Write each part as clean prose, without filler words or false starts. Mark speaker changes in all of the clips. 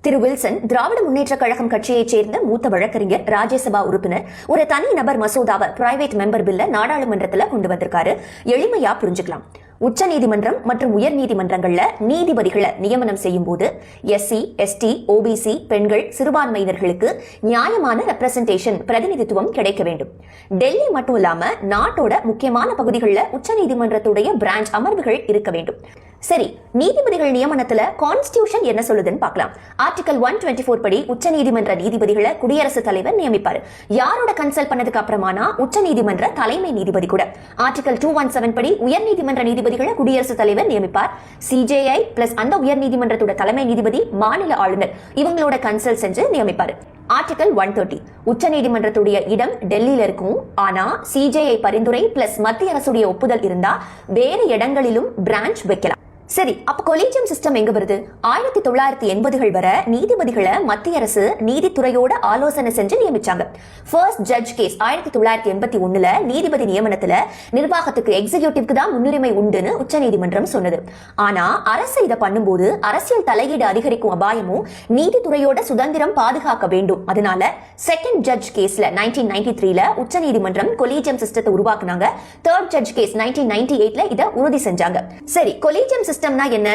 Speaker 1: திரு Wilson Dravida Munnetra Kazhagam கட்சியைச் சேர்ந்த மூத்த வழக்கறிஞர், ராஜ்யசபா உறுப்பினர், ஒரு தனி நபர் மசோதாவை பிரைவேட் மெம்பர் பில்ல நாடாளுமன்றத்தில் கொண்டு வந்திருக்காரு. எளிமையா புரிஞ்சுக்கலாம். உச்ச நீதிமன்றம் மற்றும் உயர் நீதிமன்றங்கள்ல நீதிபதிகளை நியமனம் செய்யும் போது எஸ்சி, எஸ்டி, ஓபிசி, பெண்கள், சிறுபான்மையினர்களுக்கு நியாயமான ரெப்ரசன்டேஷன், பிரதிநிதித்துவம் கிடைக்க வேண்டும். டெல்லி மட்டும் இல்லாம நாட்டோட முக்கியமான பகுதிகளில் உச்ச நீதிமன்றத்துடைய பிரான்ச் அமர்வுகள் இருக்க வேண்டும். சரி, நீதிபதிகள் நியமனத்துல கான்ஸ்டிடியூஷன் என்ன சொல்லுதுன்னு பார்க்கலாம். ஆர்டிகல் 124 படி உச்ச நீதிமன்ற நீதிபதிகளை குடியரசுத் தலைவர் நியமிப்பாரு. யாரோட கன்சல்ட் பண்ணதுக்கு அப்புறமானா உச்ச நீதிமன்ற தலைமை நீதிபதி கூட. ஆர்டிகல் 217 படி உயர் நீதிமன்ற நீதிபதிகளை குடியரசுத் தலைவர் நியமிப்பார். சிஜேஐ பிளஸ் அந்த உயர் நீதிமன்றத்தோட தலைமை நீதிபதி, மாநில ஆளுநர் இவங்களோட கன்சல்ட் செஞ்சு நியமிப்பாரு. ஆர்டிகல் 130 உச்ச நீதிமன்றத்துடைய இடம் டெல்லியில இருக்கும். ஆனா சிஜேஐ பரிந்துரை பிளஸ் மத்திய அரசுடைய ஒப்புதல் இருந்தா வேற இடங்களிலும் பிரான்ச் வைக்கலாம். சரி, அப்ப கொலீஜியம் சிஸ்டம் எங்க வருது? 1980கள் வரை நீதிபதிகளை மத்திய அரசு நீதித்துறையோட ஆலோசனை செஞ்சு நியமிச்சாங்க. ஃபர்ஸ்ட் ஜட்ஜ் கேஸ் 1981ல நீதிபதி நியமனத்துல நிர்வாகத்துக்கு, எக்ஸிகியூட்டிவ்க்கு தான் முன்னுரிமை உண்டுன்னு உச்ச நீதிமன்றம் சொன்னது. ஆனா அரசு இதை பண்ணும்போது அரசியல் தலையீடு அதிகரிக்கும் அபாயமும் நீதித்துறையோட சுதந்திரம் பாதுகாக்க வேண்டும். அதனால செகண்ட் ஜட்ஜ் கேஸ்ல 1993ல உச்ச நீதிமன்றம் கொலீஜியம் சிஸ்டத்தை உருவாக்குனாங்க. தேர்ட் ஜட்ஜ் கேஸ் 1998ல இதை உறுதி செஞ்சாங்க. சரி, கொலீஜியம் சிஸ்டம்னா என்ன?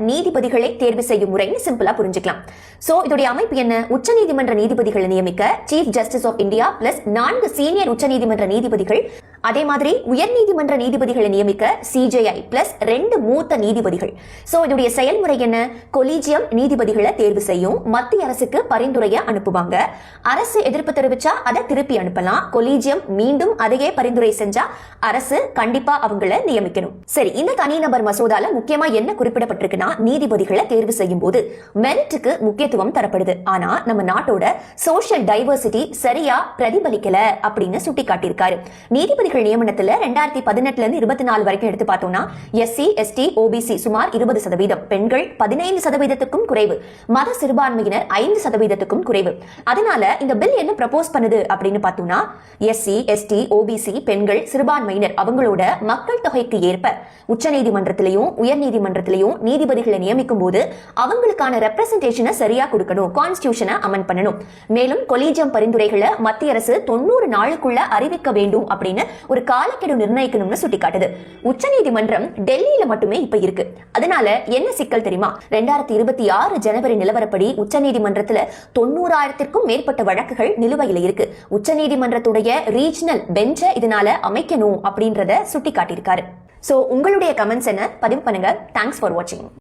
Speaker 1: நீதிபதிகளை தேர்வு செய்யும் முறைன்னு சிம்பிளா புரிஞ்சுக்கலாம். சோ இதோட அமைப்பு என்ன? உச்ச நீதிமன்ற நீதிபதிகளை நியமிக்க chief justice of India plus 4 senior உச்ச நீதிமன்ற நீதிபதிகள், அதே மாதிரி உயர் நீதிமன்ற நீதிபதிகளை நியமிக்க சிஜேஐ பிளஸ் 2 மூத்த நீதிபதிகள். சோ இதோட செயல்முறை என்ன? கொலீஜியம் நீதிபதிகளை தேர்வு செய்யும், மத்திய அரசுக்கு பரிந்துரையை அனுப்புவாங்க. அரசு எதிர்ப்பு தெரிவிச்சா அதை திருப்பி அனுப்பலாம். கொலீஜியம் மீண்டும் அதையே பரிந்துரை செஞ்சா அரசு கண்டிப்பா அவங்கள நியமிக்கணும். சரி, இந்த தனிநபர் மசோதால முக்கியமா என்ன குறிப்பிடப்பட்டிருக்குன்னா, நீதிபதிகளை தேர்வு செய்யும் போது மெரிட்டுக்கு முக்கியத்துவம் தரப்படுது. ஆனா நம்ம நாட்டோட சோஷியல் டைவர்சிட்டி சரியா பிரதிபலிக்கல அப்படின்னு சுட்டி காட்டியிருக்காரு. நீதிபதிகள் நியமனத்துல 2018ல இருந்து 24 வரைக்கும் எடுத்து பார்த்தோம்னா எஸ்சி, எஸ்டி, ஓபிசி சுமார் 20%, பெண்கள் 15%க்கும் குறைவு, மத சிறுபான்மையினர் 5%க்கும் குறைவு. அதனால இந்த பில் என்ன ப்ரப்போஸ் பண்ணுது அப்படின்னு பார்த்தோம்னா, எஸ்சி, எஸ்டி, ஓபிசி, பெண்கள், சிறுபான்மையினர் அவங்களோட மக்கள் தொகைக்கு ஏற்ப உச்ச நீதிமன்றத்திலையும் உயர் நீதிமன்றத்திலையும் நீதிபதிகளை நியமிக்கும் போது அவங்களுக்கான ரெப்ரசன்டேஷனை சரியா கொடுக்கணும், கான்ஸ்டிடியூஷனை அமெண்ட் பண்ணணும். மேலும் கொலீஜியம் பரிந்துரைகளை மத்திய அரசு 90 நாளுக்குள்ள அறிவிக்க வேண்டும் அப்படின்னு ஒரு காலக்கெடு நிர்ணயிக்கணும்னு சுட்டிக்காட்டுது. உச்ச நீதிமன்றம் டெல்லியில மட்டுமே இப்ப இருக்கு. அதனால என்ன சிக்கல் தெரியுமா? 2026 ஜனவரி நிலவரப்படி உச்ச நீதிமன்றத்துல 90,000க்கும் மேற்பட்ட வழக்குகள் நிலுவையில் இருக்கு. உச்ச நீதிமன்றத்துடைய ரீஜனல் பெஞ்சை இதனால அமைக்கணும் அப்படின்றத சுட்டி காட்டியிருக்காரு. சோ உங்களுடைய கமெண்ட்ஸ் என்ன? பதிவு பண்ணுங்க. தேங்க்ஸ் ஃபார் வாட்சிங்.